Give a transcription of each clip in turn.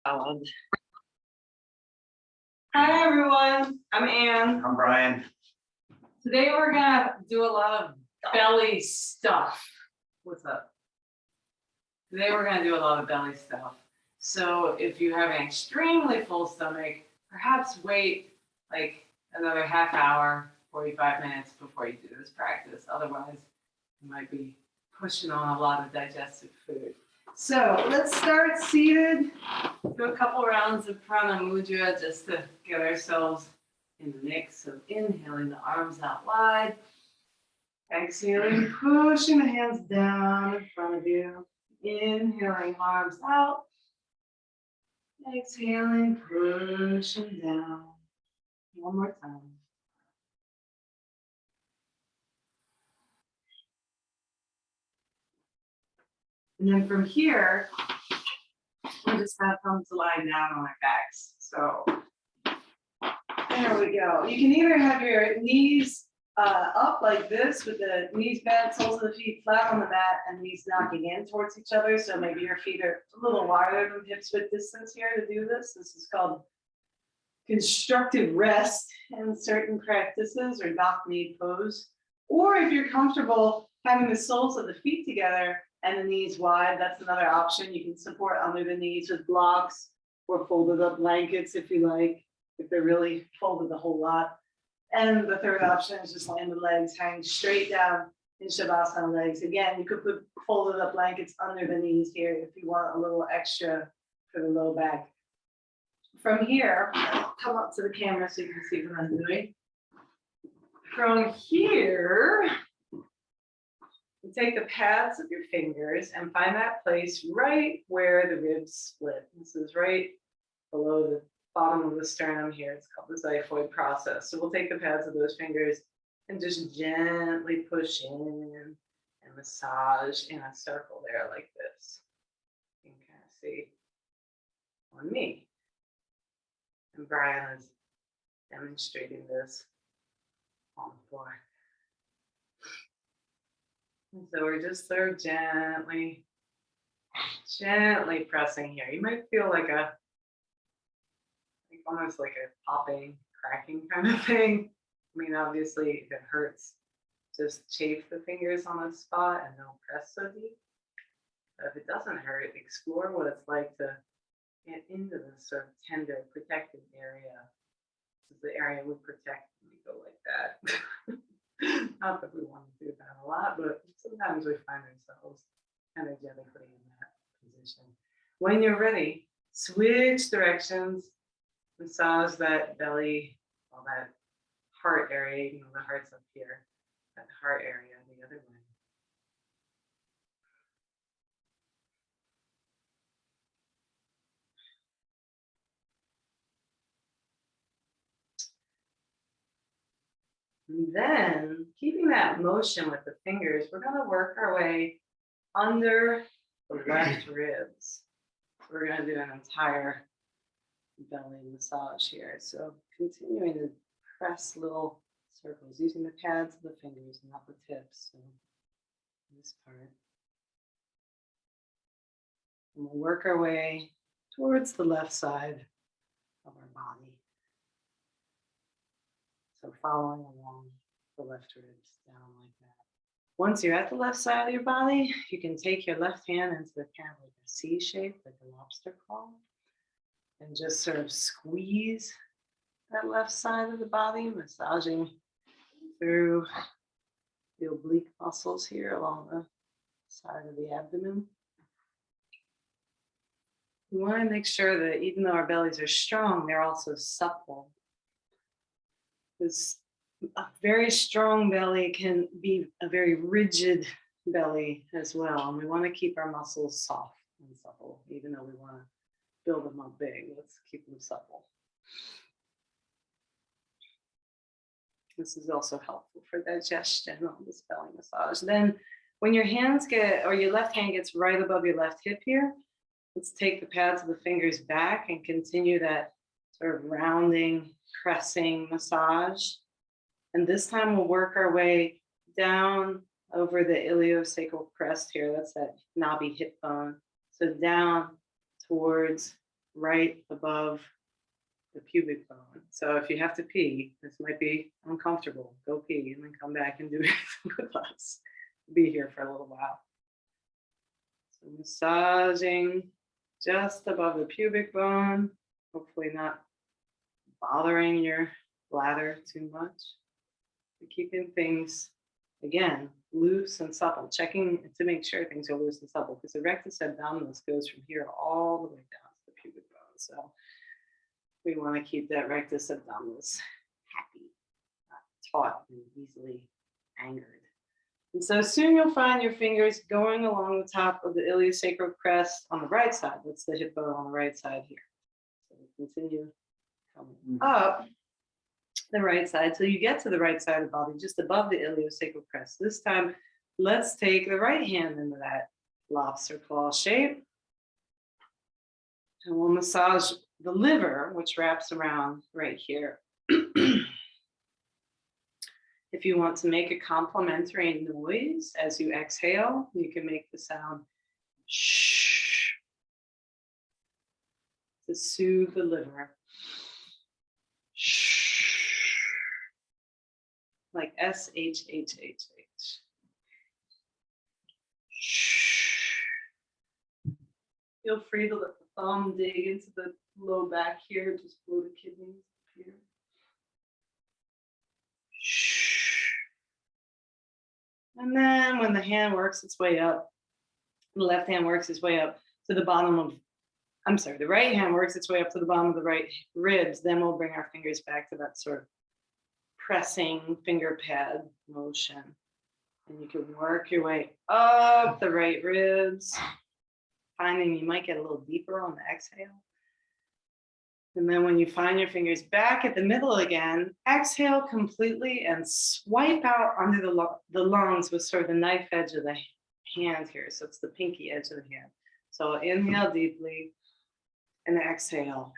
Holland. Hi everyone, I'm Ann. I'm Brian. Today we're gonna do a lot of belly stuff. What's up? Today we're gonna do a lot of belly stuff. So if you have an extremely full stomach, perhaps wait like another half hour, 45 minutes before you do this practice. Otherwise, you might be pushing on a lot of digestive food. So let's start seated. Do a couple rounds of prana mudra just to get ourselves in the mix. So inhaling the arms out wide. Exhaling, pushing the hands down in front of you. Inhaling, arms out. Exhaling, pushing down. One more time. And then from here, we're just gonna come to lie down on our backs. So there we go. You can either have your knees up like this with the knees bent, soles of the feet flat on the mat, and knees knocking in towards each other. So maybe your feet are a little wider than hips width distance here to do this. This is called constructive rest in certain practices, or dock knee pose. Or if you're comfortable having the soles of the feet together and the knees wide, that's another option. You can support under the knees with blocks or folded up blankets if you like, if they're really folded a whole lot. And the third option is just letting the legs hang straight down in Shavasana legs. Again, you could put folded up blankets under the knees here if you want a little extra for the low back. From here, come up to the camera so you can see what I'm doing. From here, you take the pads of your fingers and find that place right where the ribs split. This is right below the bottom of the sternum here. It's called the xiphoid process. So we'll take the pads of those fingers and just gently push in and massage in a circle there like this. You can kind of see on me. And Brian is demonstrating this on the floor. And so we're just sort of gently pressing here. You might feel like almost like a popping, cracking kind of thing. I mean, obviously, if it hurts, just chafe the fingers on the spot and don't press so deep. But if it doesn't hurt, explore what it's like to get into this sort of tender, protected area. This is the area we protect when we go like that. Not that we want to do that a lot, but sometimes we find ourselves energetically in that position. When you're ready, switch directions, massage that belly, all that heart area, you know, the heart's up here, that heart area the other way. And then, keeping that motion with the fingers, we're going to work our way under the left ribs. So we're going to do an entire belly massage here. So continuing to press little circles using the pads of the fingers, not the tips. So this part. And we'll work our way towards the left side of our body. So following along the left ribs down like that. Once you're at the left side of your body, you can take your left hand into the kind of like a C shape, like a lobster claw, and just sort of squeeze that left side of the body, massaging through the oblique muscles here along the side of the abdomen. We want to make sure that even though our bellies are strong, they're also supple. Because a very strong belly can be a very rigid belly as well. And we want to keep our muscles soft and supple, even though we want to build them up big. Let's keep them supple. This is also helpful for digestion on this belly massage. Then when your hands get, or your left hand gets right above your left hip here, let's take the pads of the fingers back and continue that sort of rounding, pressing massage. And this time we'll work our way down over the iliosacral crest here. That's that knobby hip bone. So down towards right above the pubic bone. So if you have to pee, this might be uncomfortable. Go pee and then come back and do it with us. Be here for a little while. So massaging just above the pubic bone, hopefully not bothering your bladder too much. We're keeping things, again, loose and supple, checking to make sure things are loose and supple, because the rectus abdominis goes from here all the way down to the pubic bone. So we want to keep that rectus abdominis happy, not taut and easily angered. And so soon you'll find your fingers going along the top of the iliosacral crest on the right side. That's the hip bone on the right side here. So we continue coming up the right side till you get to the right side of the body, just above the iliosacral crest. This time, let's take the right hand into that lobster claw shape. And we'll massage the liver, which wraps around right here. If you want to make a complementary noise as you exhale, you can make the sound shh to soothe the liver. Shh. Like S-H-H-H-H. Shh. Feel free to let the thumb dig into the low back here, just below the kidneys here. Shh. And then when the hand works its way up, the left hand works its way up to the bottom of, I'm sorry, the right hand works its way up to the bottom of the right ribs, then we'll bring our fingers back to that sort of pressing finger pad motion. And you can work your way up the right ribs, finding you might get a little deeper on the exhale. And then when you find your fingers back at the middle again, exhale completely and swipe out under the lungs with sort of the knife edge of the hand here. So it's the pinky edge of the hand. So inhale deeply and exhale.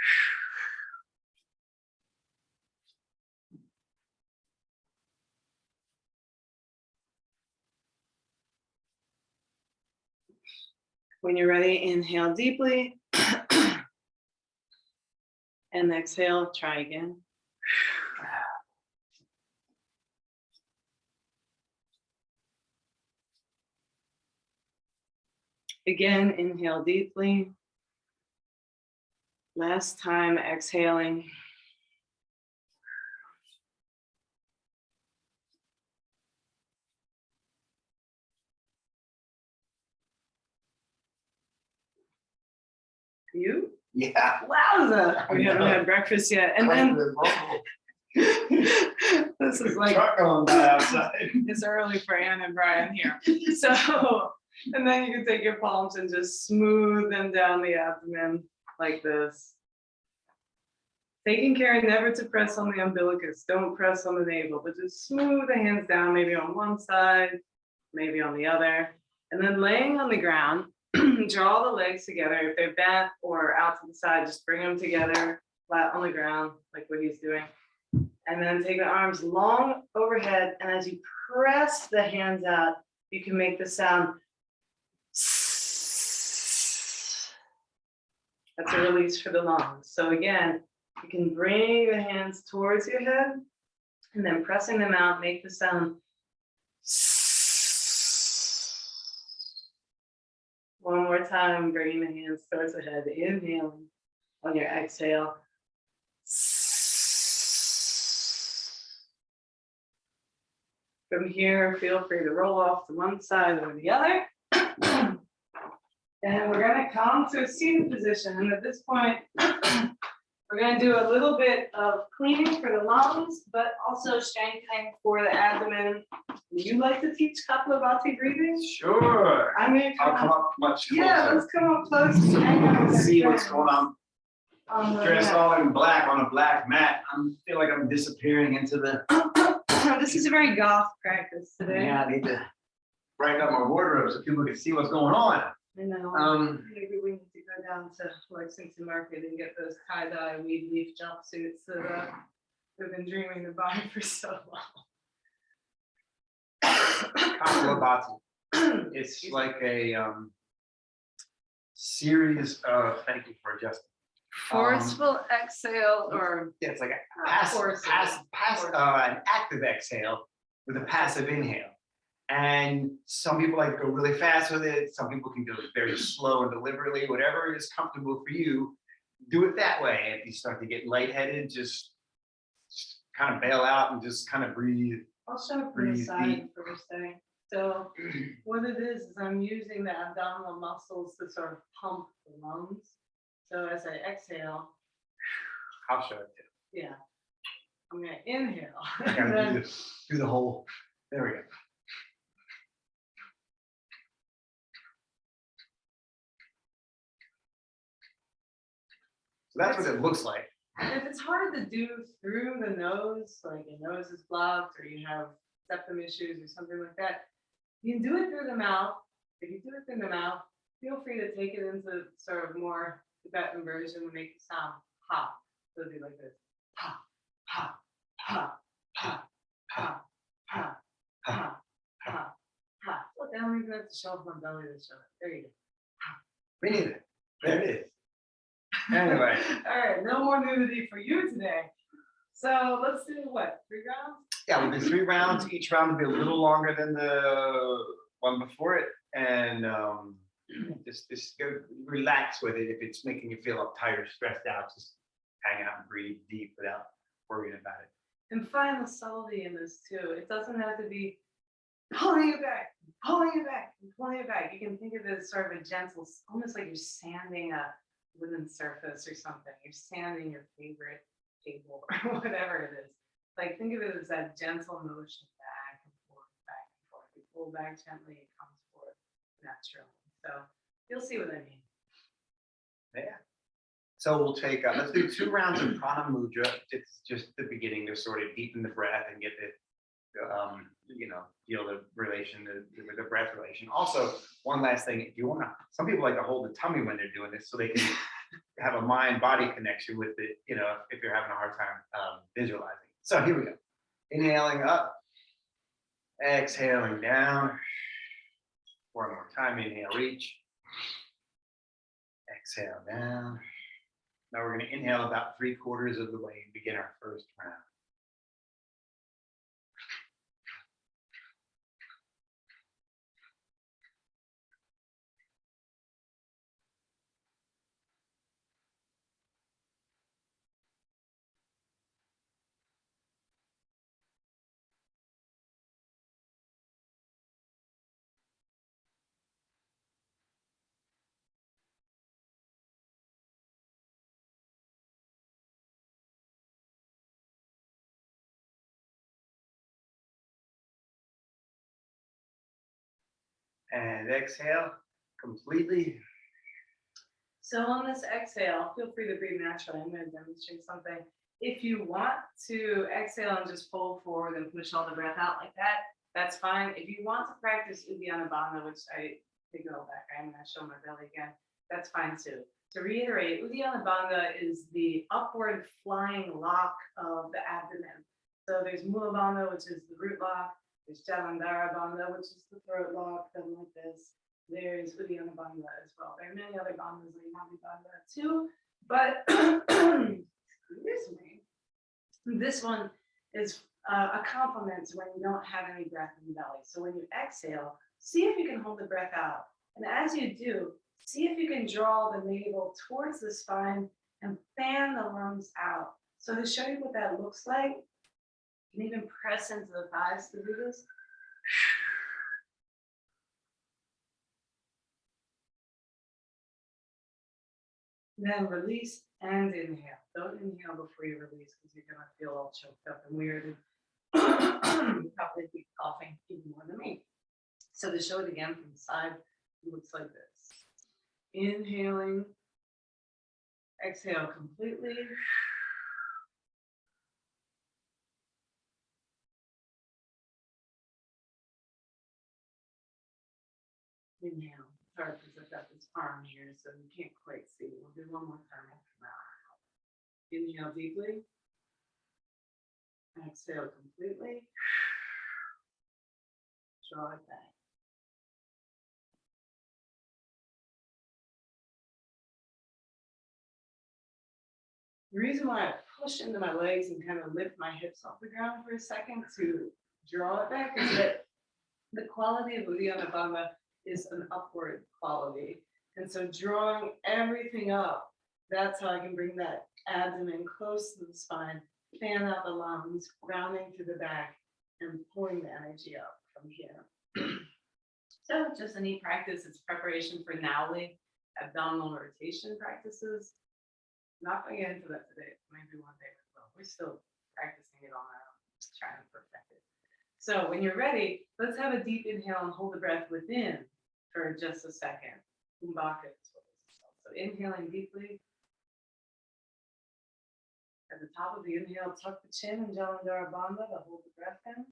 When you're ready, inhale deeply. And exhale, try again. Again, inhale deeply. Last time, exhaling. You? Yeah. Wowza! We haven't had breakfast yet. And then this is like truck going by outside. It's early for Ann and Brian here. So, and then you can take your palms and just smooth them down the abdomen like this. Taking care never to press on the umbilicus. Don't press on the navel, but just smooth the hands down, maybe on one side, maybe on the other. And then laying on the ground, draw the legs together. If they're bent or out to the side, just bring them together, flat on the ground, like what he's doing. And then take the arms long overhead. And as you press the hands out, you can make the sound. That's a release for the lungs. So again, you can bring the hands towards your head and then pressing them out, make the sound. One more time, bringing the hands towards the head, inhaling on your exhale. From here, feel free to roll off to one side or the other. And we're gonna come to a seated position. And at this point, we're gonna do a little bit of cleaning for the lungs, but also strengthening for the abdomen. Would you like to teach kapalabhati breathing? Sure. I'm gonna I'll come up much closer. Yeah, let's come up close. And see what's going on. Dressed yeah. all in black on a black mat. I feel like I'm disappearing into the. This is a very goth practice today. Yeah, I need to brighten up my wardrobe so people can see what's going on. I know. Maybe we need to go down to Lexington Market and get those tie-dye weed leaf jumpsuits that we've been dreaming to buy for so long. Kapalabhati. It's like a series of, thank you for adjusting. Forceful exhale or Yeah, it's like a forceful. an active exhale with a passive inhale. And some people like to go really fast with it. Some people can go very slow and deliberately, whatever is comfortable for you, do it that way. If you start to get lightheaded, just kind of bail out and just kind of breathe. I'll show it from the Breathe side deep. first thing. So what it is I'm using the abdominal muscles to sort of pump the lungs. So as I exhale, I'll show it to yeah, I'm gonna inhale. you. I And gotta then do the whole, there we go. So that's what it looks like. if it's hard to do through the nose, like your nose is blocked or you have septum issues or something like that, you can do it through the mouth. If you do it through the mouth, feel free to take it into sort of more Tibetan version to make the sound ha. So it'll be like this. Ha, ha, ha, ha, ha, ha, ha, ha, ha. Look, I don't even have to show up my belly to show it. There you go. Me neither. There it is. Anyway. All right, no more nudity for you today. So let's do what? 3 rounds? Yeah, we'll do 3 rounds. Each round will be a little longer than the one before it. And just go relax with it. If it's making you feel uptight or stressed out, just hang out and breathe deep without worrying about it. And find the subtlety in this too. It doesn't have to be pulling it back, pulling it back, and pulling it back. You can think of it as sort of a gentle, almost like you're sanding a wooden surface or something. You're sanding your favorite table or whatever it is. Like think of it as that gentle motion back and forth, back and forth. You pull back gently, it comes forth naturally. So you'll see what I mean. Yeah. So we'll take, let's do 2 rounds of prana mudra. It's just the beginning to sort of deepen the breath and get the, feel the relation, the breath relation. Also, one last thing, if you want to, some people like to hold the tummy when they're doing this so they can have a mind-body connection with it, if you're having a hard time visualizing. So here we go. Inhaling up, exhaling down. 1 more time, inhale, reach. Exhale down. Now we're going to inhale about 3/4 of the way and begin our first round. And exhale completely. So on this exhale, feel free to breathe naturally. I'm going to demonstrate something. If you want to exhale and just fold forward and push all the breath out like that, that's fine. If you want to practice uddiyana bandha, which I take it all back, I'm going to show my belly again, that's fine too. To reiterate, uddiyana bandha is the upward flying lock of the abdomen. So there's mula bandha, which is the root lock. There's jalandhara bandha, which is the throat lock, done like this. There's uddiyana bandha as well. There are many other bandhas like Nadi bandha too, but excuse me. This one is a compliment to when you don't have any breath in the belly. So when you exhale, see if you can hold the breath out. And as you do, see if you can draw the navel towards the spine and fan the lungs out. So to show you what that looks like, you can even press into the thighs to do this. Then release and inhale. Don't inhale before you release because you're going to feel all choked up and weird. And probably be coughing even more than me. So to show it again from the side, it looks like this. Inhaling, exhale completely. Inhale. Sorry, because I've got this arm here, so you can't quite see. We'll do one more time after that. Inhale deeply. Exhale completely. Draw it back. The reason why I push into my legs and kind of lift my hips off the ground for a second to draw it back is that the quality of uddiyana bandha is an upward quality. And so drawing everything up, that's how I can bring that abdomen close to the spine, fan out the lungs, rounding through the back, and pulling the energy up from here. So just a neat practice. It's preparation for Nowli abdominal rotation practices. Not going to get into that today. Maybe one day we will. We're still practicing it on our own, trying to perfect it. So when you're ready, let's have a deep inhale and hold the breath within for just a second. Kumbhaka is what this is called. So inhaling deeply. At the top of the inhale, tuck the chin and antara bandha to hold the breath in.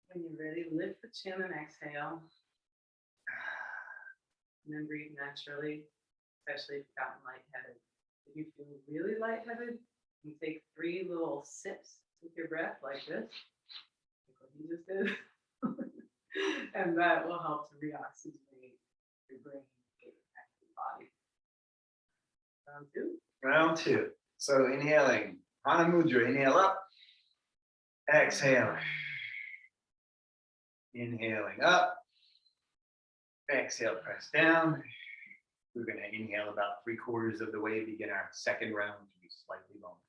When you're ready, lift the chin and exhale. And then breathe naturally, especially if you've gotten lightheaded. If you feel really lightheaded, you take 3 little sips with your breath like this, like what you just did. And that will help to reoxygenate your brain, get it back to the body. Round 2. Round 2. So inhaling, Hana Mudra, inhale up, exhale. Inhaling up, exhale, press down. We're going to inhale about 3/4 of the way, begin our second round, which will be slightly longer.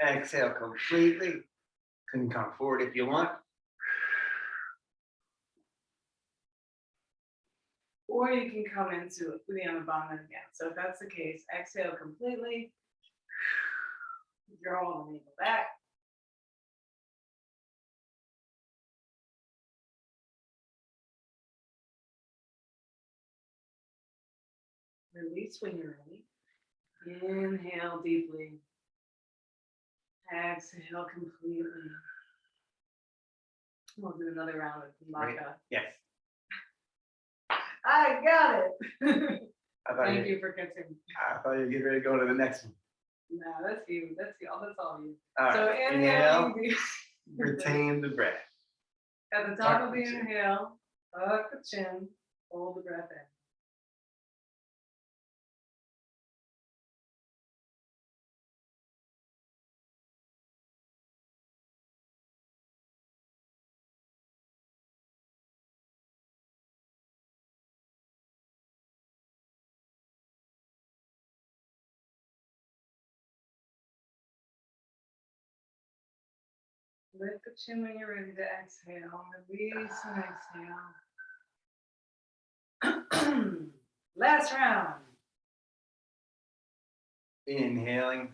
Exhale completely. Can come forward if you want. Or you can come into uddiyana bandha again. So if that's the case, exhale completely. Draw the navel back. Release when you're ready. Inhale deeply. Exhale completely. We'll do another round of kumbhaka. Yes. I got it. Thank you for continuing. I thought you'd get ready to go to the next one. No, that's you. That's you. That's all you. All right. So Inhale, inhale. retain the breath. At the top Tuck of the the chin. inhale, tuck the chin, hold the breath in. Lift the chin when you're ready to exhale. Release and exhale. Last round. Inhaling.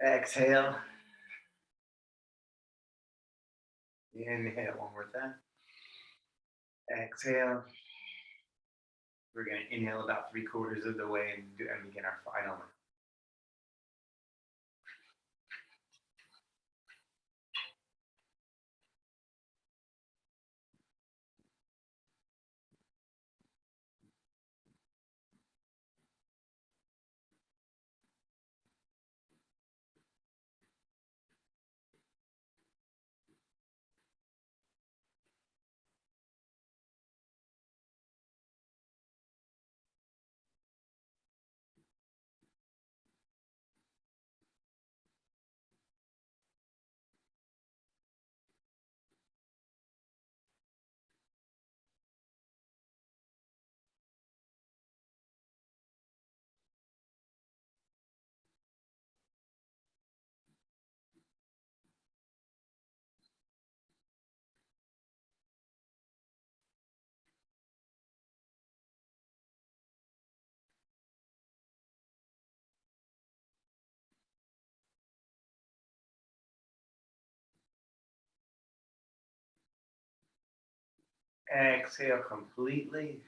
Exhale. Inhale one more time. Exhale. We're going to inhale about 3/4 of the way and begin our final one. exhale completely,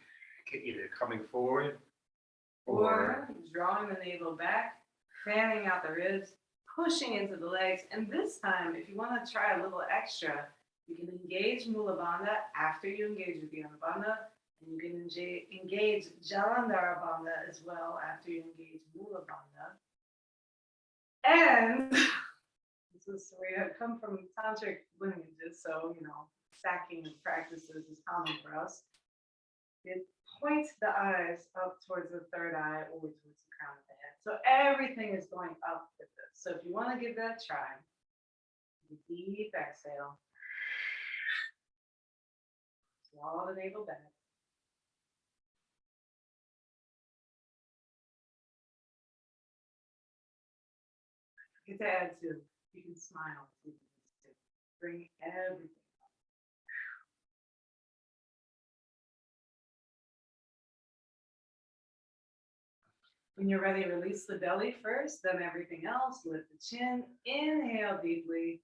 either coming forward Or drawing the navel back, fanning out the ribs, pushing into the legs. And this time, if you want to try a little extra, you can engage Mula Bandha after you engage Uddiyana Bandha. And you can engage Jalandhara Bandha as well after you engage Mula Bandha. And this is we have come from tantric lineages, so stacking practices is common for us. It points the eyes up towards the third eye or towards the crown of the head. So everything is going up with this. So if you want to give that a try, deep exhale. Swallow the navel back. Get to add to, you can smile. Bring everything. When you're ready, release the belly first, then everything else. Lift the chin. Inhale deeply.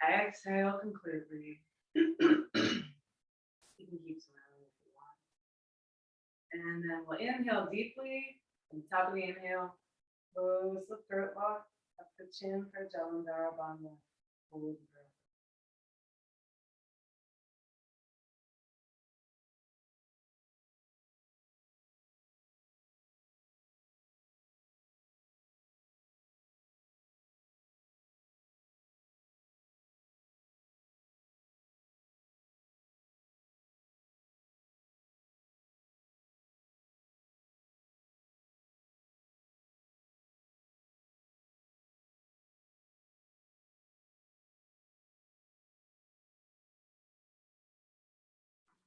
Exhale completely. You can keep smiling if you want. And then we'll inhale deeply. From the top of the inhale, close the throat lock, up the chin for Jalandhara Bandha. Hold the breath.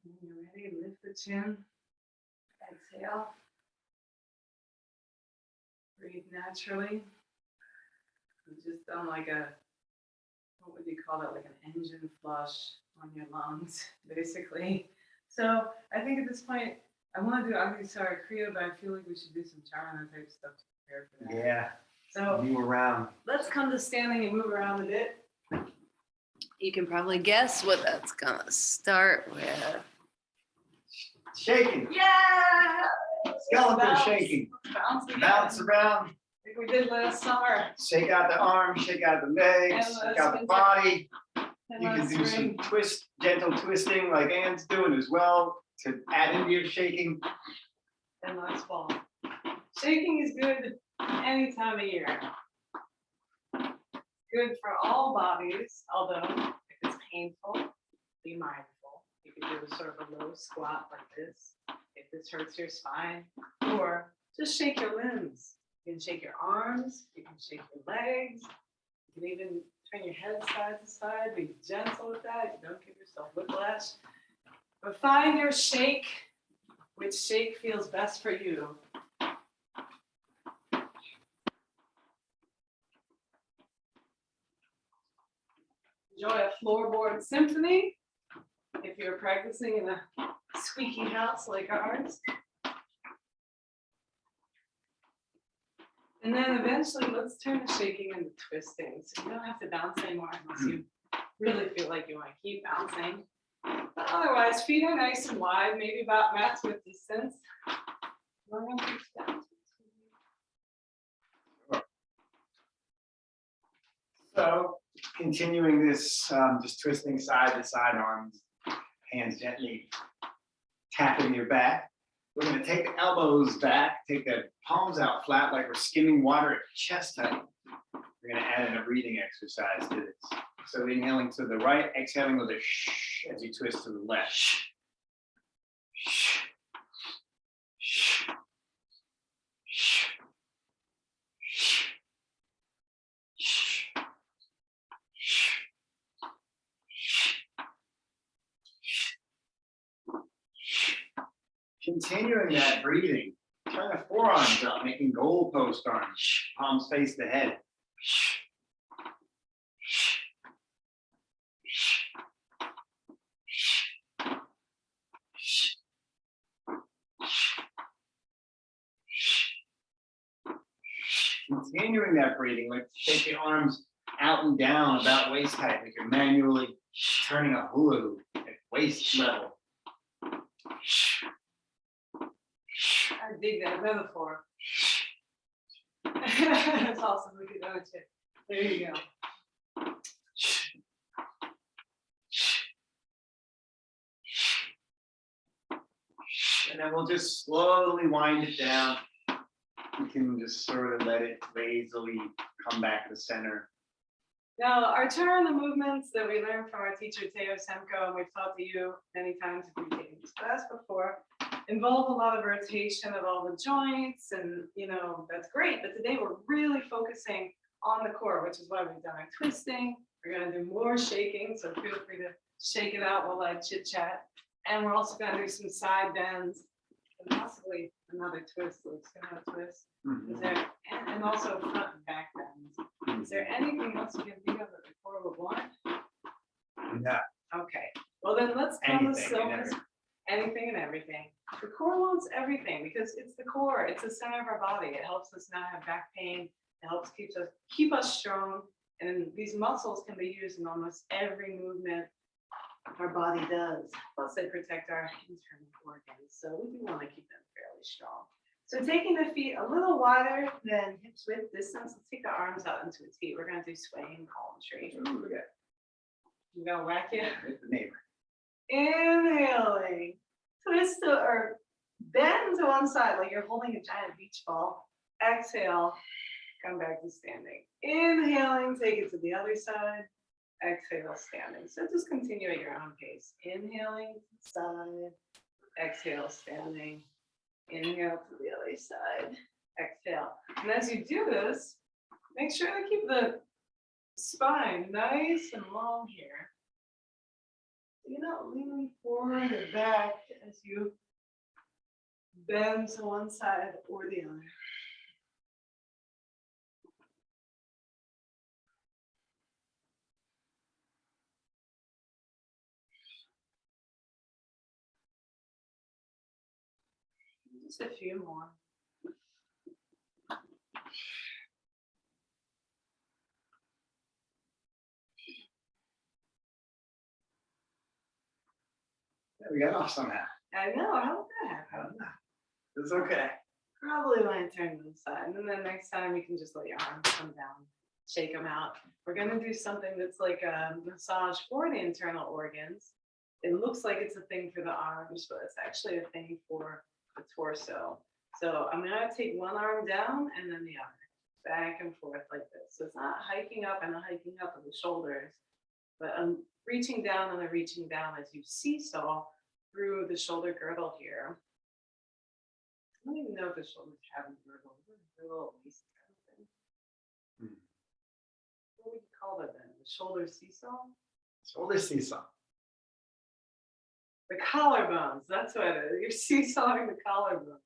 When you're ready, lift the chin. Exhale. Breathe naturally. We've just done like what would you call that? Like an engine flush on your lungs, basically. So I think at this point, I want to do agnisara kriya, but I feel like we should do some charana type stuff to prepare for that. Yeah. So Move around. let's come to standing and move around a bit. You can probably guess what that's gonna start with. Shaking. Yeah! Skeleton Bounce. shaking. Bounce again. Bounce around. Like we did last summer. Shake out the arms, shake out the legs, And shake out the let's body. And You can let's do some bring- gentle twisting like Anne's doing as well to add into your shaking. And let's fall. Shaking is good any time of year. Good for all bodies, although if it's painful, be mindful. You can do a sort of a low squat like this if this hurts your spine, or just shake your limbs. You can shake your arms, you can shake your legs, you can even turn your head side to side, be gentle with that, you don't give yourself whiplash. But find your shake, which shake feels best for you. Enjoy a floorboard symphony if you're practicing in a squeaky house like ours. And then eventually let's turn the shaking into twisting. So you don't have to bounce anymore unless you really feel like you want to keep bouncing. But otherwise, feet are nice and wide, maybe about mat's width distance. We're going to keep down. So continuing this, just twisting side to side arms, hands gently tapping your back. We're going to take the elbows back, take the palms out flat like we're skimming water at chest height. We're going to add in a breathing exercise to this. So inhaling to the right, exhaling with a shh as you twist to the left. Shh. Shh. Shh. Shh. Continuing that breathing, turn the forearms up, making goalpost arms, palms face the head. Continuing that breathing, like take the arms out and down about waist height, like you're manually turning a hula hoop. waist level. I dig that metaphor. That's awesome. Look at that. There you go. And then we'll just slowly wind it down. We can just sort of let it lazily come back to center. Now, our turn movements that we learned from our teacher, Teo Semko, and we've taught to you many times if you've taken this class before, involve a lot of rotation of all the joints, and that's great. But today we're really focusing on the core, which is why we've done our twisting. We're going to do more shaking, so feel free to shake it out while I chit chat. And we're also going to do some side bends and possibly another twist. Let's have a twist. Is there, and also front and back bends. Is there anything else you can think of that the core would want? No. Okay. Well, then let's come to Anything and stillness. Anything and everything. The core wants everything because it's the core. It's the center of our body. It helps us not have back pain. It helps keep us strong. And these muscles can be used in almost every movement our body does. Plus, they protect our internal organs. So we do want to keep them fairly strong. So taking the feet a little wider than hips width distance. Let's take the arms out into a T. We're going to do swaying column straight. Ooh, look at I'm going to whack you. the neighbor. Inhaling, twist or bend to one side like you're holding a giant beach ball. Exhale, come back to standing. Inhaling, take it to the other side. Exhale, standing. So just continue at your own pace. Inhaling, side. Exhale, standing. Inhale to the other side. Exhale. And as you do this, make sure to keep the spine nice and long here. You're not leaning forward or back as you bend to one side or the other. Just a few more. We got off somehow. I know, how did that happen? I don't know. It's okay. Probably when I turn to the side. And then next time you can just let your arms come down, shake them out. We're gonna do something that's like a massage for the internal organs. It looks like it's a thing for the arms, but it's actually a thing for the torso. So I'm gonna take one arm down and then the other, back and forth like this. So it's not hiking up and hiking up of the shoulders, but I'm reaching down and I'm reaching down as you seesaw through the shoulder girdle here. I don't even know if the shoulders have a girdle. They're a little lacy kind of thing. What would you call that then? The shoulder seesaw? Shoulder seesaw. The collarbones, that's what it is. You're seesawing the collarbone.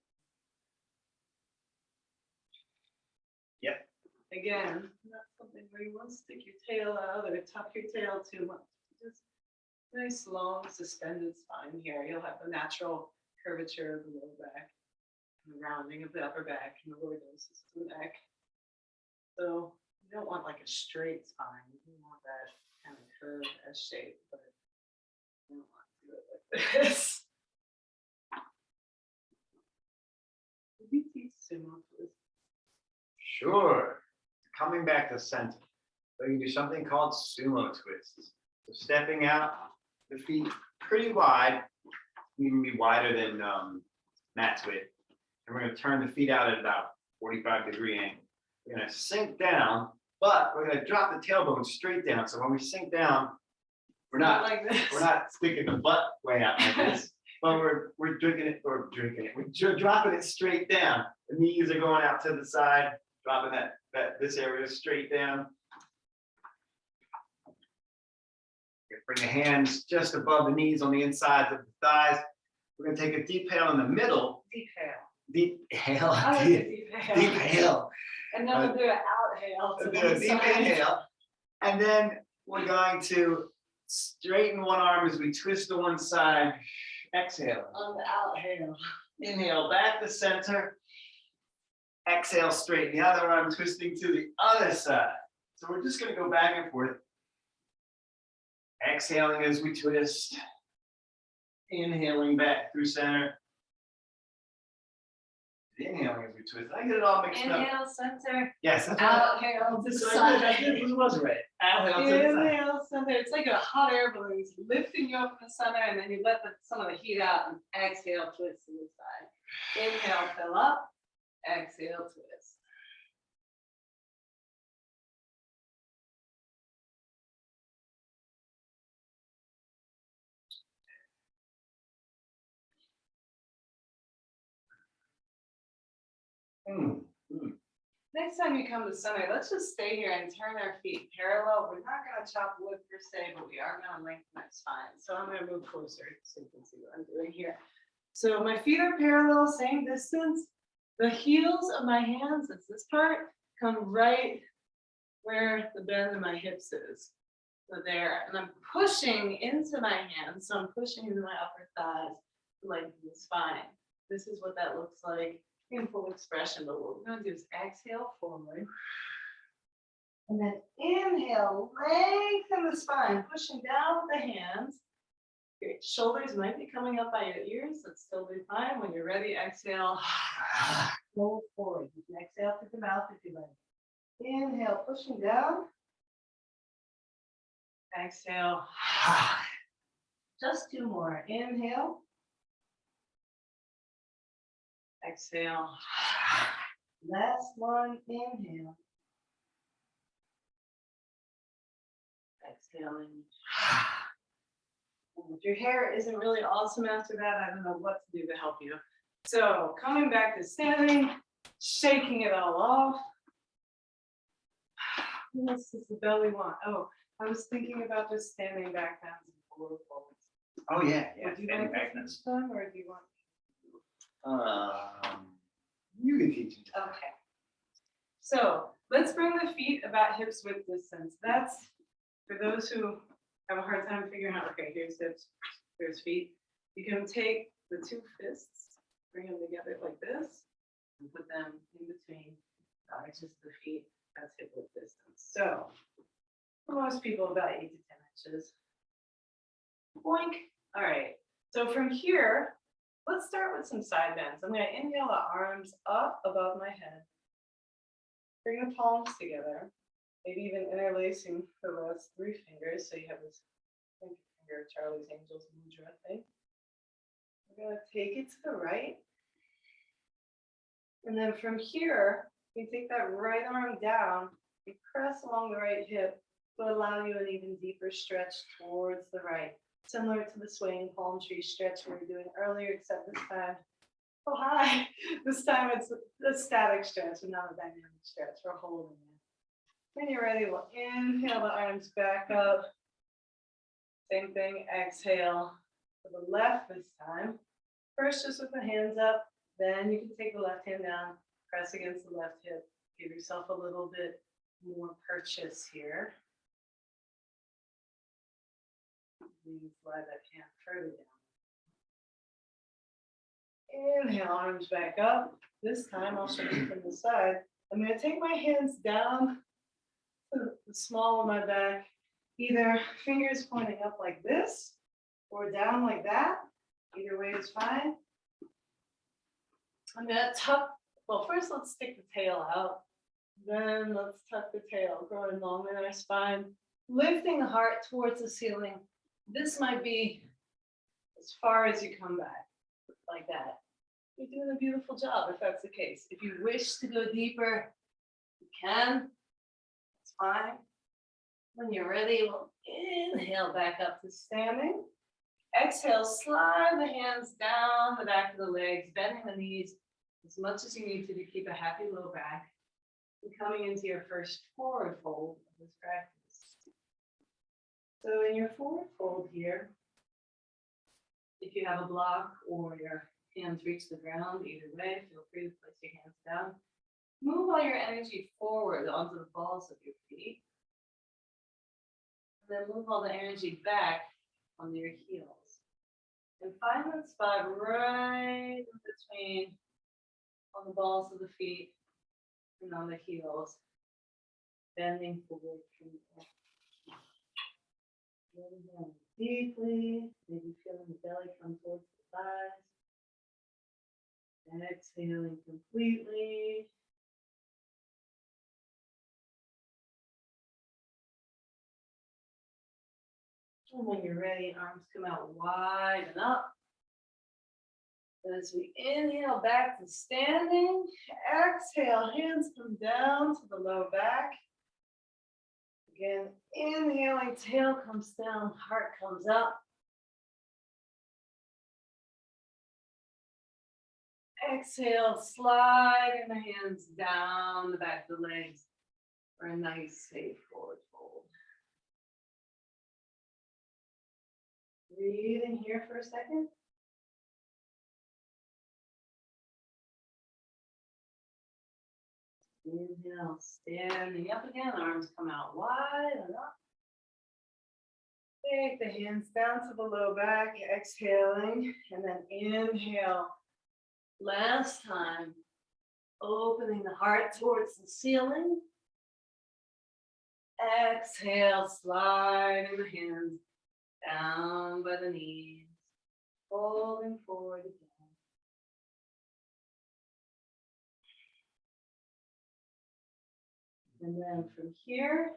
Yep. Again, not something where you want to stick your tail out or tuck your tail too much. Just nice long suspended spine here. You'll have the natural curvature of the lower back, and the rounding of the upper back, and the lordosis of the neck. So you don't want like a straight spine. You want that kind of curved S shape, but you don't want to do it like this. Did you teach sumo twist? Sure. Coming back to center. So you do something called sumo twists. So stepping out, the feet pretty wide, even be wider than mat's width. And we're going to turn the feet out at about 45-degree angle. We're going to sink down, but we're going to drop the tailbone straight down. So when we sink down, we're not sticking the butt way out like this, but we're dropping it straight down. The knees are going out to the side, dropping this area straight down. Bring the hands just above the knees on the insides of the thighs. We're going to take a deep inhale in the middle. Deep hail. Deep inhale. I like a deep hail. Deep inhale. And then we'll do an out hail to Do one a deep side. inhale. And then we're going to straighten one arm as we twist to one side. Exhale. On the out hail. Inhale back to center. Exhale, straighten the other arm, twisting to the other side. So we're just going to go back and forth. Exhaling as we twist. Inhaling back through center. Inhaling as we twist. I get it all mixed up. Inhale, center. Yes, that's Out, hail to the side. It was right. Exhale to the side. Inhale, center. It's like a hot air balloon. It's lifting you up in the center, and then you let some of the heat out, and exhale, twist to the side. Inhale, fill up. Exhale, twist. Next time you come to center, let's just stay here and turn our feet parallel. We're not going to chop wood per se, but we are going to lengthen our spine. So I'm going to move closer so you can see what I'm doing here. So my feet are parallel, same distance. The heels of my hands, that's this part, come right where the bend in my hips is. So there, and I'm pushing into my hands. So I'm pushing into my upper thighs, lengthen the spine. This is what that looks like in full expression, but what we're going to do is exhale forward. And then inhale, lengthen the spine, pushing down with the hands. Your shoulders might be coming up by your ears. That's totally fine. When you're ready, exhale, roll forward. You can exhale through the mouth if you like. Inhale, pushing down. Exhale. Just two more. Inhale. Exhale. Last one, inhale. Exhaling. If your hair isn't really awesome after that, I don't know what to do to help you. So coming back to standing, shaking it all off. What else does the belly want? Oh, I was thinking about just standing back down and forward folds. Oh yeah, yeah. Would you like to teach them, or do you want? You can teach me. Okay. So let's bring the feet about hips width distance. That's for those who have a hard time figuring out, okay, here's hips, here's feet. You can take the two fists, bring them together like this, and put them in between the arches of the feet. That's hip width distance. So for most people, about 8 to 10 inches. Boink. All right. So from here, let's start with some side bends. I'm going to inhale the arms up above my head. Bring the palms together, maybe even interlacing the last 3 fingers. So you have this pinky finger, Charlie's Angels mudra thing. We're going to take it to the right. And then from here, you take that right arm down, you press along the right hip to allow you an even deeper stretch towards the right. Similar to the swaying palm tree stretch we were doing earlier, except this time, oh hi, this time it's a static stretch and not a dynamic stretch. We're holding it. When you're ready, we'll inhale the arms back up. Same thing, exhale to the left this time. First, just with the hands up, then you can take the left hand down, press against the left hip, give yourself a little bit more purchase here. Slide that hand further down. Inhale, arms back up. This time I'll show you from the side. I'm going to take my hands down to the small of my back, either fingers pointing up like this or down like that. Either way is fine. I'm going to tuck, well, first let's stick the tail out. Then let's tuck the tail, growing long in our spine, lifting the heart towards the ceiling. This might be as far as you come back, like that. You're doing a beautiful job if that's the case. If you wish to go deeper, you can. It's fine. When you're ready, we'll inhale back up to standing. Exhale, slide the hands down the back of the legs, bending the knees as much as you need to keep a happy low back. And coming into your first forward fold of this practice. So in your forward fold here, if you have a block or your hands reach the ground, either way, feel free to place your hands down. Move all your energy forward onto the balls of your feet. And then move all the energy back on your heels. And find that spot right in between on the balls of the feet and on the heels. Bending forward from the deeply, maybe feeling the belly come towards the thighs. And exhaling completely. And when you're ready, arms come out wide and up. As we inhale back to standing, exhale, hands come down to the low back. Again, inhaling, tail comes down, heart comes up. Exhale, sliding the hands down the back of the legs for a nice, safe forward fold. Breathe in here for a second. Inhale, standing up again, arms come out wide and up. Take the hands down to the low back, exhaling, and then inhale. Last time, opening the heart towards the ceiling. Exhale, sliding the hands down by the knees, folding forward again. And then from here,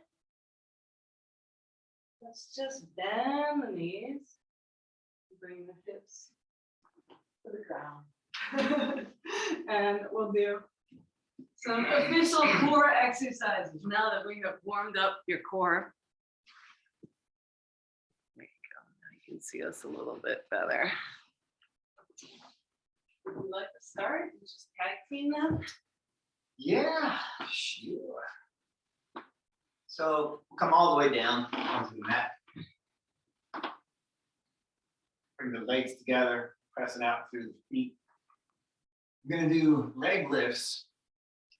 let's just bend the knees, bring the hips to the ground. And we'll do some official core exercises now that we have warmed up your core. There you go. Now you can see us a little bit better. Would you like to start? Just tag team them. Yeah, sure. So we'll come all the way down onto the mat. Bring the legs together, pressing out through the feet. We're going to do leg lifts.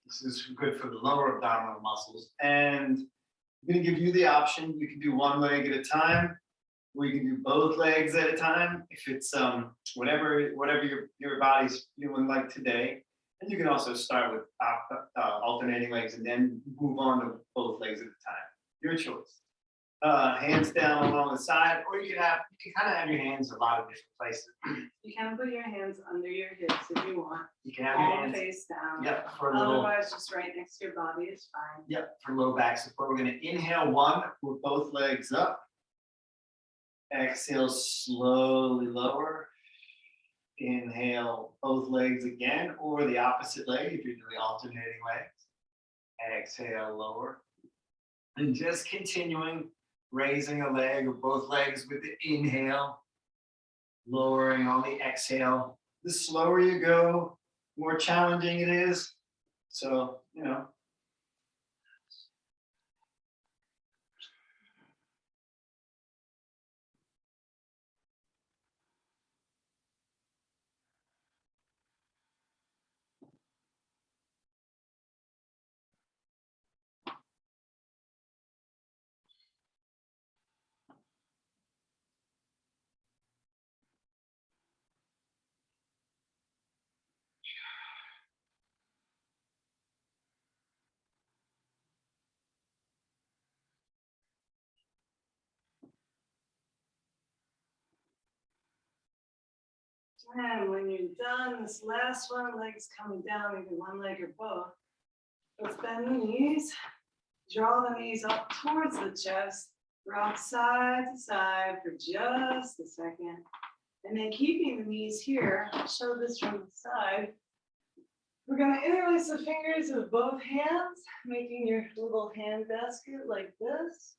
This is good for the lower abdominal muscles. And I'm going to give you the option. You can do one leg at a time, or you can do both legs at a time if it's whatever your body's feeling like today. And you can also start with alternating legs and then move on to both legs at a time. Your choice. Hands down along the side, or you can kind of have your hands a lot of different places. You can put your hands under your hips if you want. You can have your All hands. face down. Yep, for a little. Otherwise, just right next to your body is fine. Yep, for low back support. We're going to inhale one with both legs up. Exhale, slowly lower. Inhale both legs again, or the opposite leg if you're doing alternating legs. Exhale, lower. And just continuing, raising a leg or both legs with the inhale, lowering on the exhale. The slower you go, more challenging it is. So, you know. And when you're done, this last one, legs coming down, either one leg or both. Let's bend the knees, draw the knees up towards the chest, rock side to side for just a second. And then keeping the knees here, I'll show this from the side. We're going to interlace the fingers of both hands, making your little hand basket like this.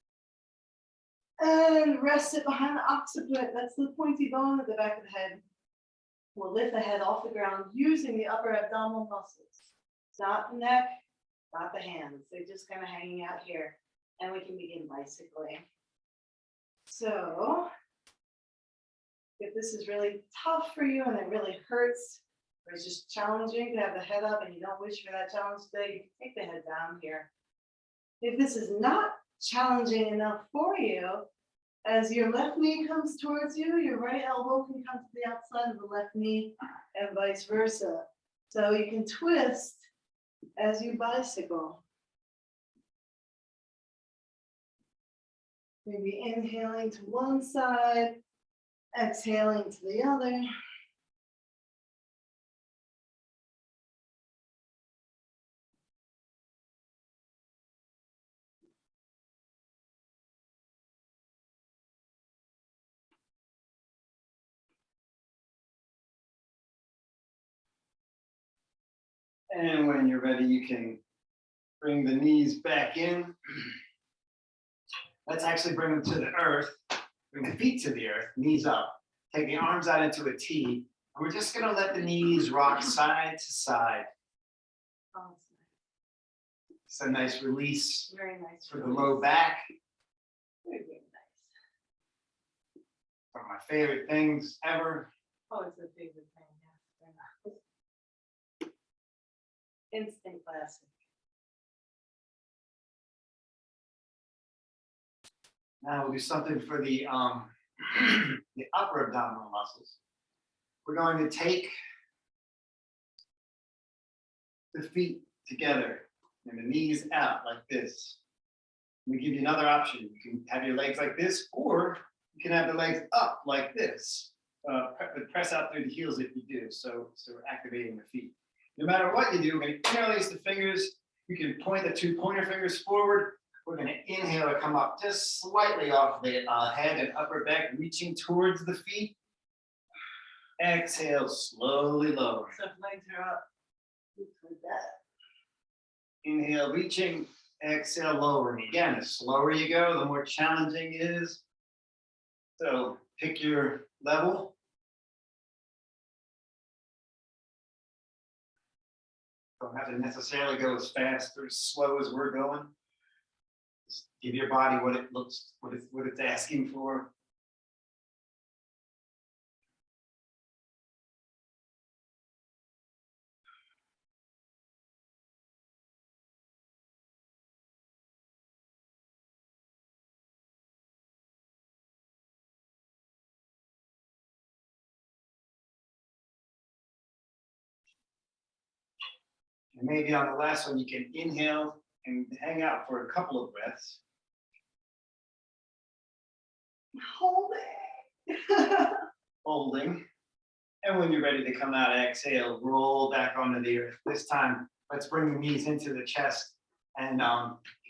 And rest it behind the occiput. That's the pointy bone at the back of the head. We'll lift the head off the ground using the upper abdominal muscles. Not the neck, not the hands. They're just kind of hanging out here. And we can begin bicycling. So, if this is really tough for you and it really hurts, or it's just challenging to have the head up and you don't wish for that challenge today, you can take the head down here. If this is not challenging enough for you, as your left knee comes towards you, your right elbow can come to the outside of the left knee and vice versa. So you can twist as you bicycle. Maybe inhaling to one side, exhaling to the other. And when you're ready, you can bring the knees back in. Let's actually bring them to the earth. Bring the feet to the earth, knees up. Take the arms out into a T. And we're just gonna let the knees rock side to side. Awesome. It's a nice release Very nice. for the low back. Very, very nice. One of my favorite things ever. Oh, it's a favorite thing, yeah. Instant classic. Now we'll do something for the upper abdominal muscles. We're going to take the feet together and the knees out like this. We give you another option. You can have your legs like this, or you can have the legs up like this. Press out through the heels if you do. So we're activating the feet. No matter what you do, we're going to interlace the fingers. You can point the two pointer fingers forward. We're going to inhale to come up just slightly off the head and upper back, reaching towards the feet. Exhale, slowly lower. So if legs are up, like that. Inhale, reaching. Exhale, lowering. Again, the slower you go, the more challenging it is. So pick your level. Don't have to necessarily go as fast or as slow as we're going. Just give your body what it looks, what it's asking for. And maybe on the last one, you can inhale and hang out for a couple of breaths. Holding. And when you're ready to come out, exhale, roll back onto the earth. This time, let's bring the knees into the chest and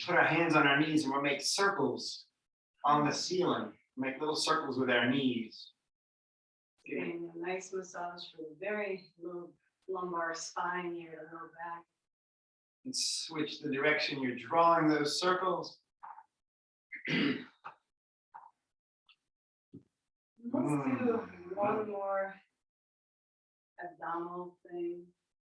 put our hands on our knees, and we'll make circles on the ceiling. Make little circles with our knees. Getting a nice massage for the very low lumbar spine here, low back. And switch the direction you're drawing those circles. Let's do one more abdominal thing.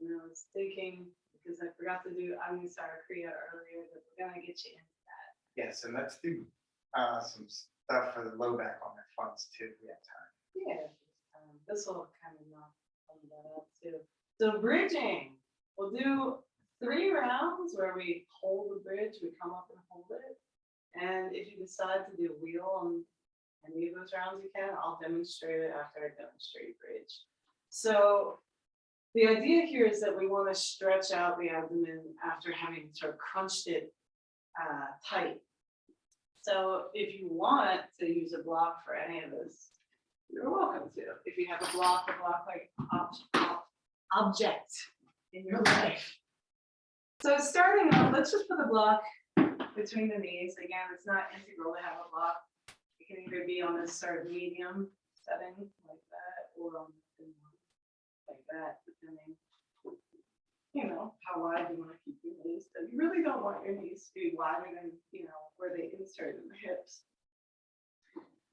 And I was thinking, because I forgot to do agnisara kriya earlier, that we're gonna get you into that. Yes, and let's do some stuff for the low back on the fronts too. We have time. Yeah, this will kind of knock some of that out too. So bridging, we'll do 3 rounds where we hold the bridge, we come up and hold it. And if you decide to do a wheel on any of those rounds, you can. I'll demonstrate it after I demonstrate bridge. So the idea here is that we want to stretch out the abdomen after having sort of crunched it tight. So if you want to use a block for any of this, you're welcome to. If you have a block like object in your life. So starting off, let's just put the block between the knees. Again, it's not integral to have a block. It can either be on this sort of medium setting like that, or on the thin one like that, depending, you know, how wide you want to keep your knees. So you really don't want your knees to be wider than, you know, where they insert in the hips.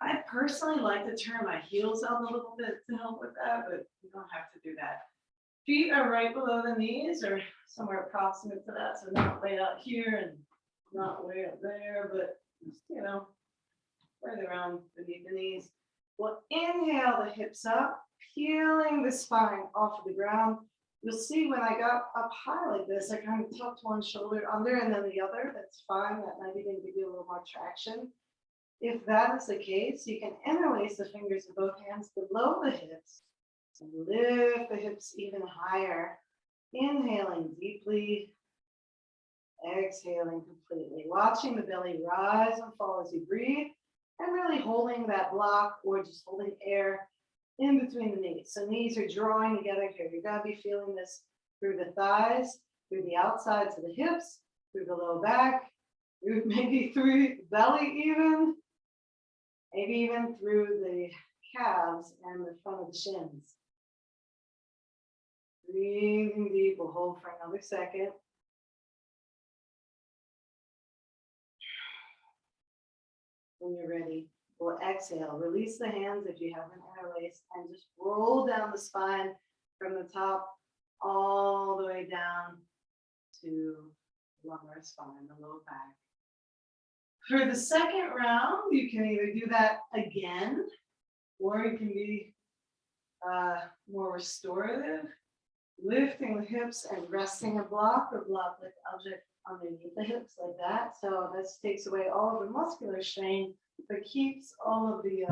I personally like to turn my heels out a little bit to help with that, but you don't have to do that. Feet are right below the knees or somewhere approximate to that. So not way out here and not way up there, but just, you know, right around beneath the knees. We'll inhale the hips up, peeling the spine off of the ground. You'll see when I got up high like this, I kind of tucked one shoulder under and then the other. That's fine. That might even give you a little more traction. If that is the case, you can interlace the fingers of both hands below the hips and lift the hips even higher. Inhaling deeply, exhaling completely, watching the belly rise and fall as you breathe. and really holding that block or just holding air in between the knees. So knees are drawing together here. You're gonna be feeling this through the thighs, through the outsides of the hips, through the low back, maybe through the belly even, maybe even through the calves and the front of the shins. Breathing deep, we'll hold for another second. When you're ready, we'll exhale. Release the hands if you haven't interlaced and just roll down the spine from the top all the way down to the lumbar spine, the low back. For the second round, you can either do that again, or you can be more restorative, lifting the hips and resting a block or block-like object underneath the hips like that. So this takes away all of the muscular strain, but keeps all of the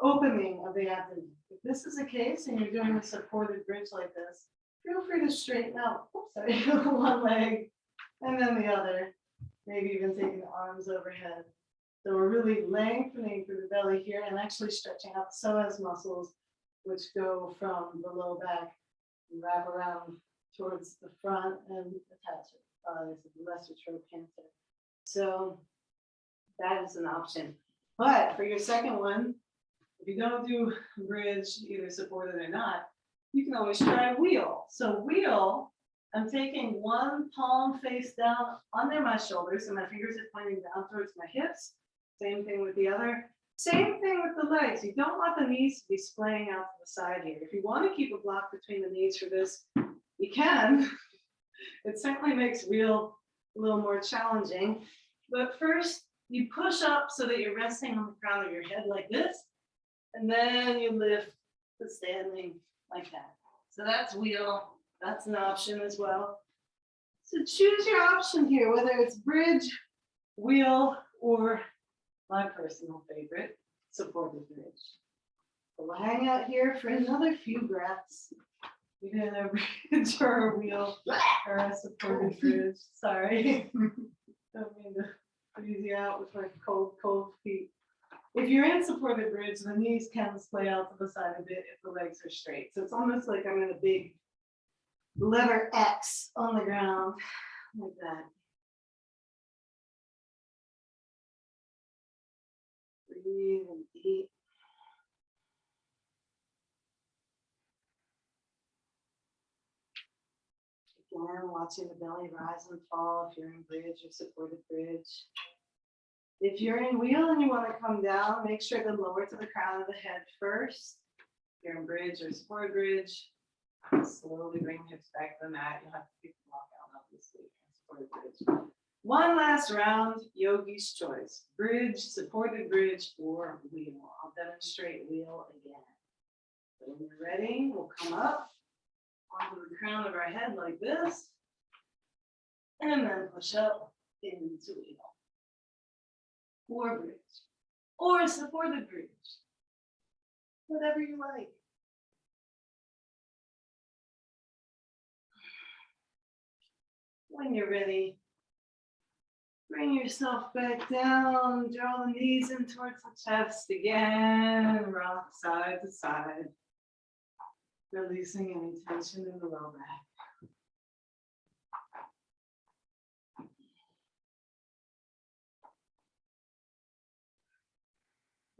opening of the abdomen. If this is the case and you're doing a supported bridge like this, feel free to straighten out, one leg and then the other, maybe even taking the arms overhead. So we're really lengthening through the belly here and actually stretching out the psoas muscles, which go from the low back and wrap around towards the front and attach it. The lesser trochanter. So that is an option. But for your second one, if you don't do bridge, either supported or not, you can always try wheel. So wheel, I'm taking one palm face down under my shoulders, and my fingers are pointing down towards my hips. Same thing with the other. Same thing with the legs. You don't want the knees to be splaying out to the side here. If you want to keep a block between the knees for this, you can. It certainly makes wheel a little more challenging. But first, you push up so that you're resting on the crown of your head like this, and then you lift the standing like that. So that's wheel. That's an option as well. So choose your option here, whether it's bridge, wheel, or my personal favorite, supported bridge. So we'll hang out here for another few breaths. Either a bridge or a wheel or a supported bridge. Sorry. Don't mean to freeze you out with my cold feet. If you're in supported bridge, the knees can splay out to the side a bit if the legs are straight. So it's almost like I'm in a big letter X on the ground, like that. Breathe and deep. Again, watching the belly rise and fall if you're in bridge or supported bridge. If you're in wheel and you want to come down, make sure to lower to the crown of the head first. If you're in bridge or supported bridge, slowly bring hips back to the mat. You'll have to keep the walk out, obviously, supported bridge. One last round, yogi's choice. Bridge, supported bridge, or wheel. I'll demonstrate wheel again. So when you're ready, we'll come up onto the crown of our head like this, and then push up into wheel, or bridge, or supported bridge, whatever you like. When you're ready, bring yourself back down, draw the knees in towards the chest again, rock side to side. Releasing any tension in the low back.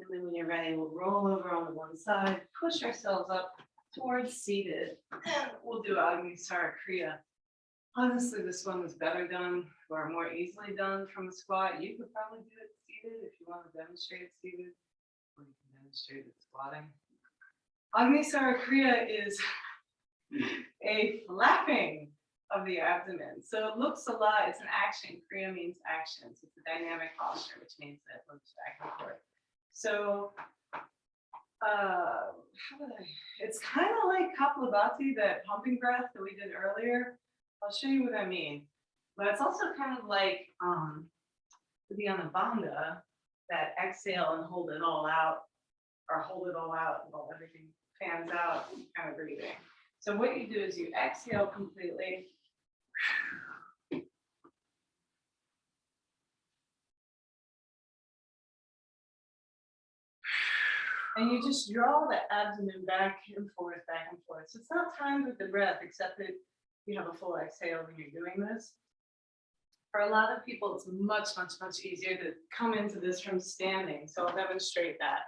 And then when you're ready, we'll roll over on the one side, push ourselves up towards seated, and we'll do agnisara kriya. Honestly, this one is better done or more easily done from a squat. You could probably do it seated if you want to demonstrate it seated, or you can demonstrate it squatting. Agnisara kriya is a flapping of the abdomen. So it looks a lot, it's an action. Kriya means action. So it's a dynamic posture, which means that it looks back and forth. So it's kind of like kapalabhati, that pumping breath that we did earlier. I'll show you what I mean. But it's also kind of like uddiyana bandha, that exhale and hold it all out, or hold it all out while everything fans out, kind of breathing. So what you do is you exhale completely. then you just draw the abdomen back and forth, back and forth. So it's not timed with the breath, except that you have a full exhale when you're doing this. For a lot of people, it's much, much, much easier to come into this from standing. So I'll demonstrate that.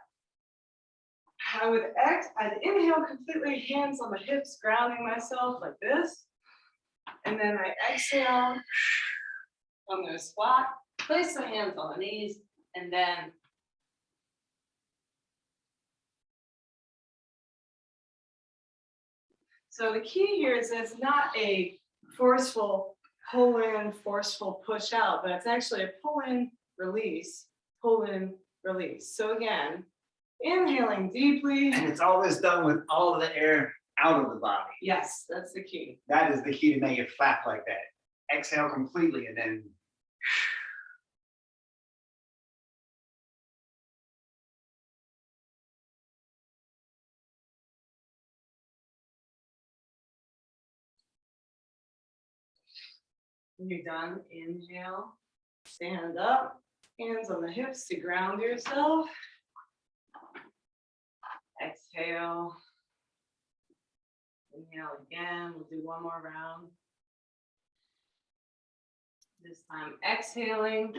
I'd inhale completely, hands on the hips, grounding myself like this. And then I exhale. I'm going to squat, place my hands on the knees, and then so the key here is it's not a forceful pull in, forceful push out, but it's actually a pull in, release, pull in, release. So again, inhaling deeply. And it's always done with all of the air out of the body. Yes, that's the key. That is the key to make it flap like that. Exhale completely and then. When you're done, inhale, stand up, hands on the hips to ground yourself. Exhale. Inhale again. We'll do one more round. This time exhaling.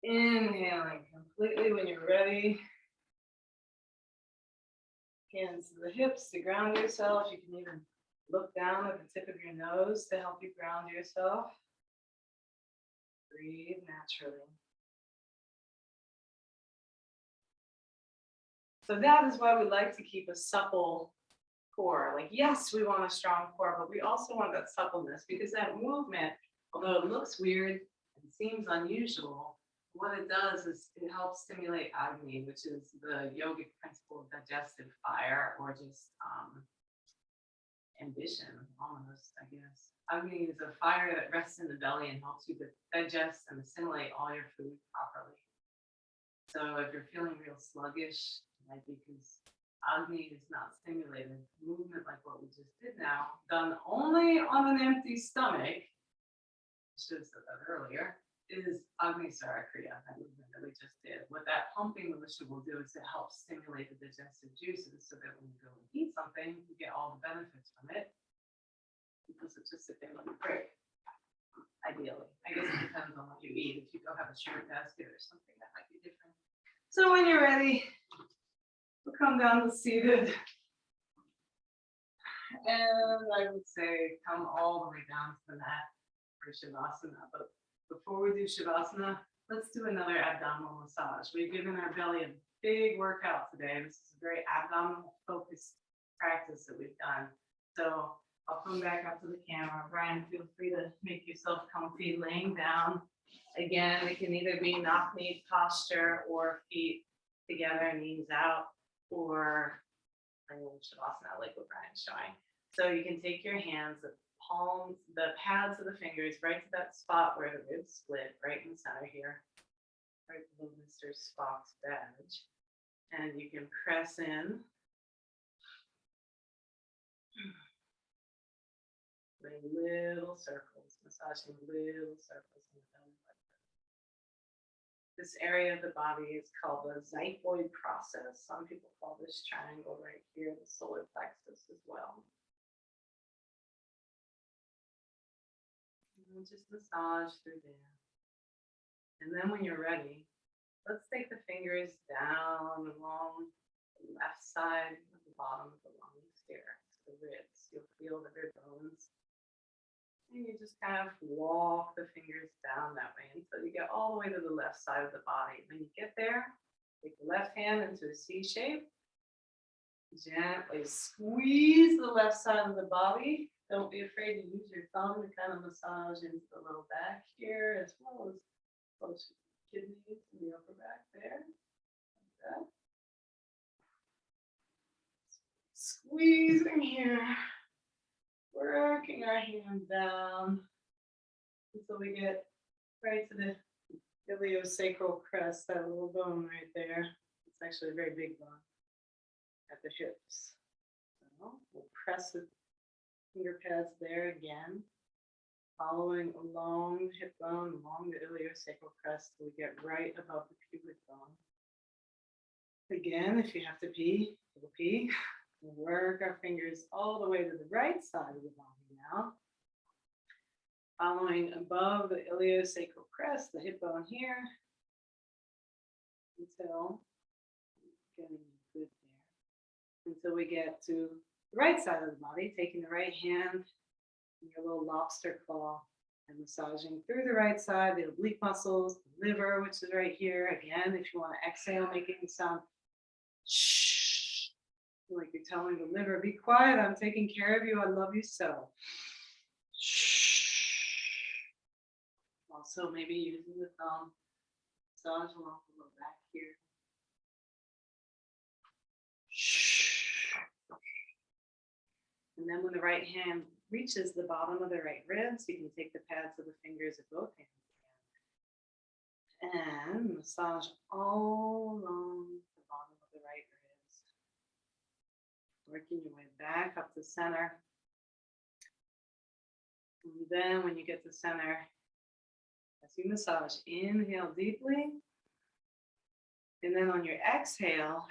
Inhaling completely when you're ready. Hands to the hips to ground yourself. You can even look down at the tip of your nose to help you ground yourself. Breathe naturally. So that is why we like to keep a supple core. Like, yes, we want a strong core, but we also want that suppleness, because that movement, although it looks weird and seems unusual, what it does is it helps stimulate agni, which is the yogic principle of digestive fire, or just ambition, almost, I guess. Agni is a fire that rests in the belly and helps you to digest and assimilate all your food properly. So if you're feeling real sluggish, it might be because agni is not stimulated. Movement like what we just did now, done only on an empty stomach, I should have said that earlier, is agnisara kriya, that movement that we just did. What that pumping motion will do is it helps stimulate the digestive juices so that when you go and eat something, you get all the benefits from it. Because it's just sit there like a break. Ideally. I guess it depends on what you eat. If you go have a shrimp basket or something, that might be different. So when you're ready, we'll come down to seated. And I would say come all the way down to the mat for Shavasana. But before we do Shavasana, let's do another abdominal massage. We've given our belly a big workout today. This is a very abdominal focused practice that we've done. So I'll come back up to the camera. Brian, feel free to make yourself comfy laying down. Again, it can either be knock-knee posture or feet together, knees out, or Shavasana like what Brian's showing. So you can take your hands, the palms, the pads of the fingers, right to that spot where the ribs split, right in the center here, right below Mr. Spock's badge. And you can press in. Little circles, massaging little circles in the belly button. This area of the body is called the xiphoid process. Some people call this triangle right here the solar plexus as well. And just massage through there. And then when you're ready, let's take the fingers down along the left side of the bottom of the lungs here, to the ribs. You'll feel the rib bones. And you just kind of walk the fingers down that way until you get all the way to the left side of the body. When you get there, take the left hand into a C shape. Gently squeeze the left side of the body. Don't be afraid to use your thumb to kind of massage into the low back here, as well as close to the kidneys and the upper back there. Like that. Squeezing here. Working our hand down until we get right to the iliosacral crest, that little bone right there. It's actually a very big bone at the hips. So we'll press it Finger pads there again. Following along the hip bone, along the iliosacral crest, till we get right above the pubic bone. Again, if you have to pee, you'll pee. Work our fingers all the way to the right side of the body now. Following above the iliosacral crest, the hip bone here, until getting good there. Until we get to the right side of the body, taking the right hand, your little lobster claw, and massaging through the right side, the oblique muscles, the liver, which is right here. Again, if you want to exhale, making the sound shh, like you're telling the liver, be quiet, I'm taking care of you, I love you so. Shh. Also, maybe using the thumb, massage along the low back here. Shh. And then when the right hand reaches the bottom of the right ribs, you can take the pads of the fingers of both hands again and massage all along the bottom of the right ribs. Working your way back up to center. And then when you get to center, as you massage, inhale deeply. And then on your exhale,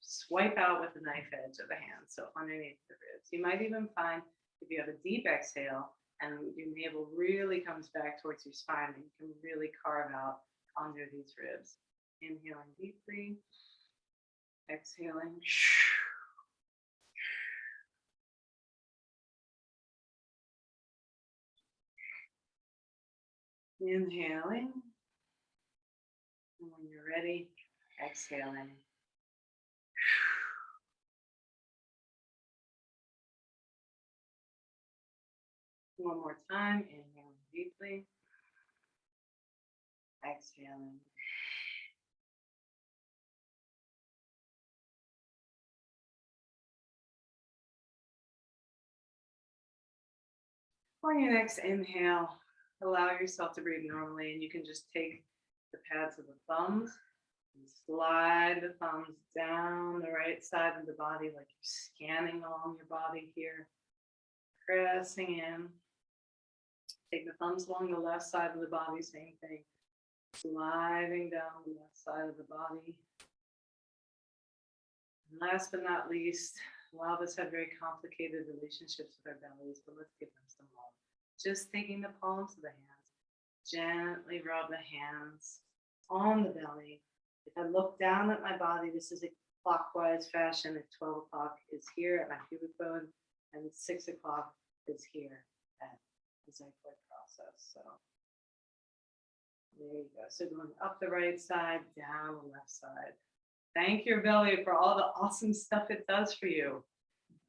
swipe out with the knife edge of the hand, so underneath the ribs. You might even find if you have a deep exhale and your navel really comes back towards your spine, and you can really carve out under these ribs. Inhaling deeply, exhaling. Inhaling, and when you're ready, exhaling. One more time, inhaling deeply, exhaling. On your next inhale, allow yourself to breathe normally, and you can just take the pads of the thumbs and slide the thumbs down the right side of the body like you're scanning along your body here, pressing in. Take the thumbs along the left side of the body, same thing, sliding down the left side of the body. And last but not least, a lot of us have very complicated relationships with our bellies, but let's give them some love. Just taking the palms of the hands, gently rub the hands on the belly. If I look down at my body, this is a clockwise fashion. At 12 o'clock is here at my pubic bone, and 6 o'clock is here at the xiphoid process. So there you go. So going up the right side, down the left side. Thank your belly for all the awesome stuff it does for you.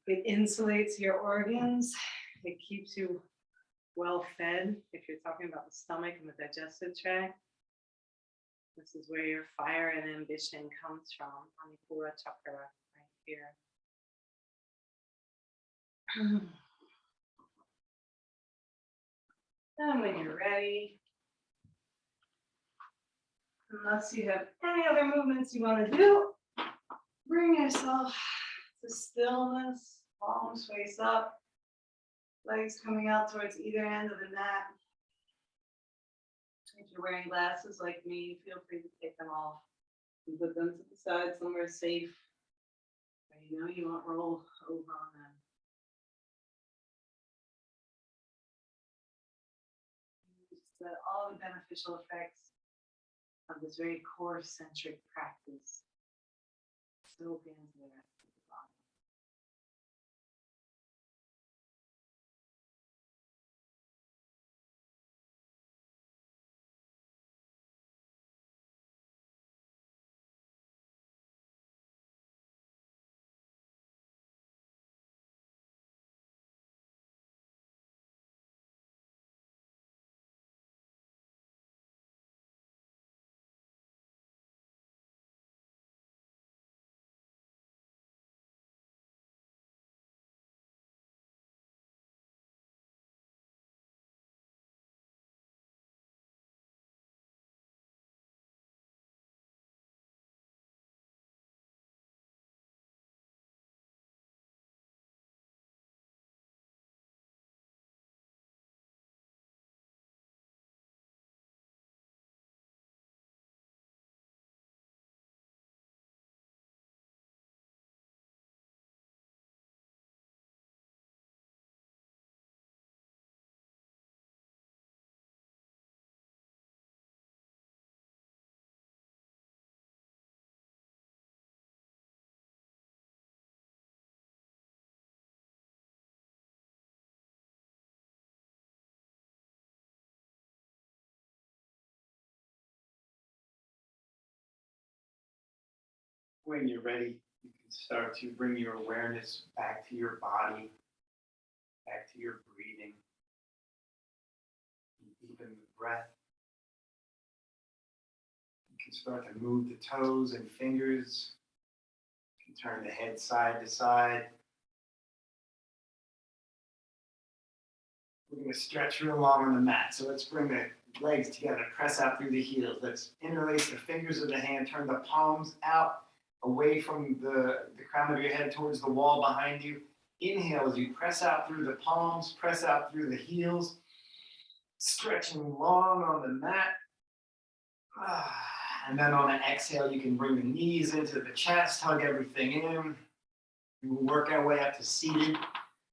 It insulates your organs. It keeps you well fed. If you're talking about the stomach and the digestive tract, this is where your fire and ambition comes from. Manipura chakra right here. And when you're ready, unless you have any other movements you want to do, bring yourself to stillness, palms face up, legs coming out towards either end of the mat. If you're wearing glasses like me, feel free to take them off and put them to the side somewhere safe where you know you won't roll over on them. Just let all the beneficial effects of this very core centric practice soak into the rest of the body. When you're ready, you can start to bring your awareness back to your body, back to your breathing. Deepen the breath. You can start to move the toes and fingers. You can turn the head side to side. We're going to stretch real long on the mat. So let's bring the legs together, press out through the heels. Let's interlace the fingers of the hand, turn the palms out away from the crown of your head towards the wall behind you. Inhale as you press out through the palms, press out through the heels, stretching long on the mat. And then on an exhale, you can bring the knees into the chest, hug everything in. We'll work our way up to seated.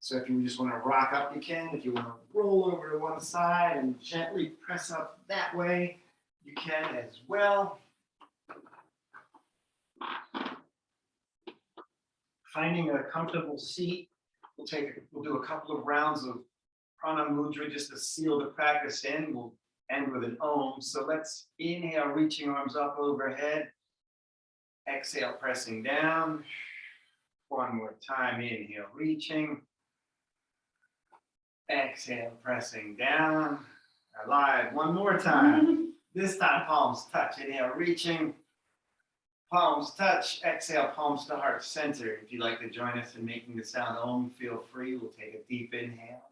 So if you just want to rock up, you can. If you want to roll over to one side and gently press up that way, you can as well. Finding a comfortable seat, we'll do a couple of rounds of prana mudra just to seal the practice in. We'll end with an om. So let's inhale, reaching arms up overhead. Exhale, pressing down. One more time, inhale, reaching. Exhale, pressing down. Alive, one more time. This time, palms touch. Inhale, reaching. Palms touch. Exhale, palms to heart center. If you'd like to join us in making the sound om, feel free. We'll take a deep inhale.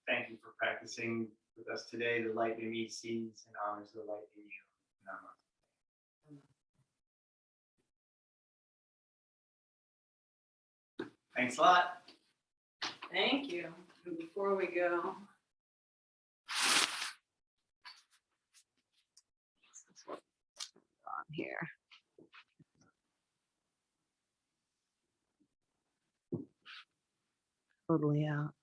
Thank you for practicing with us today. The light in me sees and honors the light in you. Namaste. Thanks a lot. Thank you. And before we go, this is what's on here. Totally out.